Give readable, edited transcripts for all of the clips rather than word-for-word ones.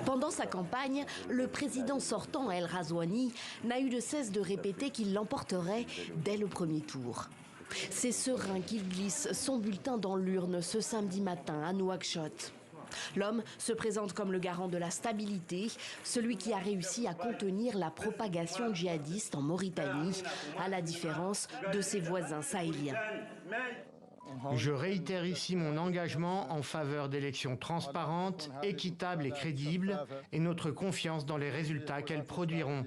Pendant sa campagne, le président sortant El Ghazouani n'a eu de cesse de répéter qu'il l'emporterait dès le premier tour. C'est serein qu'il glisse son bulletin dans l'urne ce samedi matin à Nouakchott. L'homme se présente comme le garant de la stabilité, celui qui a réussi à contenir la propagation djihadiste en Mauritanie, à la différence de ses voisins sahéliens. Je réitère ici mon engagement en faveur d'élections transparentes, équitables et crédibles et notre confiance dans les résultats qu'elles produiront.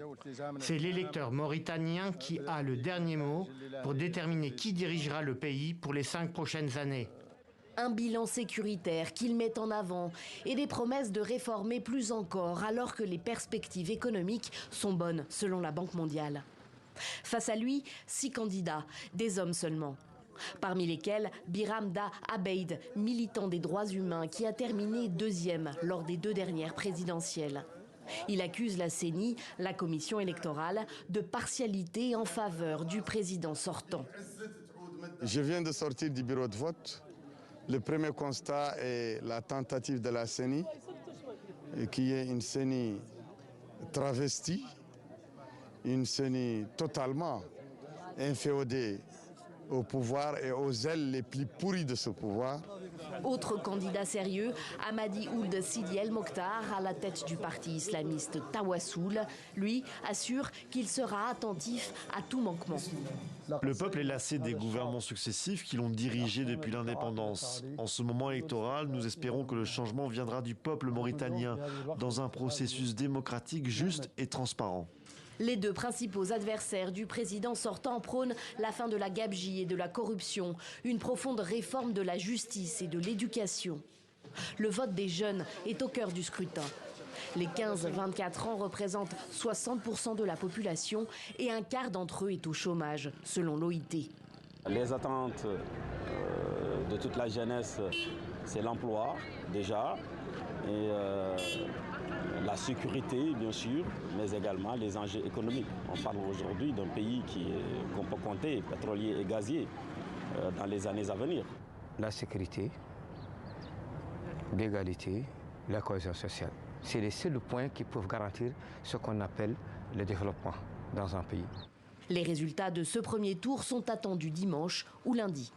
C'est l'électeur mauritanien qui a le dernier mot pour déterminer qui dirigera le pays pour les 5 prochaines années. Un bilan sécuritaire qu'il met en avant et des promesses de réformer plus encore alors que les perspectives économiques sont bonnes selon la Banque mondiale. Face à lui, 6 candidats, des hommes seulement. Parmi lesquels Biram Da Abeid, militant des droits humains qui a terminé 2e lors des 2 dernières présidentielles. Il accuse la CENI, la commission électorale, de partialité en faveur du président sortant. Je viens de sortir du bureau de vote. Le premier constat est la tentative de la CENI, qui est une CENI travestie, une CENI totalement inféodée au pouvoir et aux ailes les plus pourries de ce pouvoir. Autre candidat sérieux, Hamadi Ould Sidi El Mokhtar, à la tête du parti islamiste Tawassoul, lui assure qu'il sera attentif à tout manquement. Le peuple est lassé des gouvernements successifs qui l'ont dirigé depuis l'indépendance. En ce moment électoral, nous espérons que le changement viendra du peuple mauritanien dans un processus démocratique juste et transparent. Les 2 principaux adversaires du président sortant prônent la fin de la gabegie et de la corruption, une profonde réforme de la justice et de l'éducation. Le vote des jeunes est au cœur du scrutin. Les 15-24 ans représentent 60% de la population et un quart d'entre eux est au chômage, selon l'OIT. Les attentes de toute la jeunesse, c'est l'emploi déjà, et la sécurité bien sûr, mais également les enjeux économiques. On parle aujourd'hui d'un pays qu'on peut compter pétrolier et gazier dans les années à venir. La sécurité, l'égalité, la cohésion sociale. C'est les seuls points qui peuvent garantir ce qu'on appelle le développement dans un pays. Les résultats de ce premier tour sont attendus dimanche ou lundi.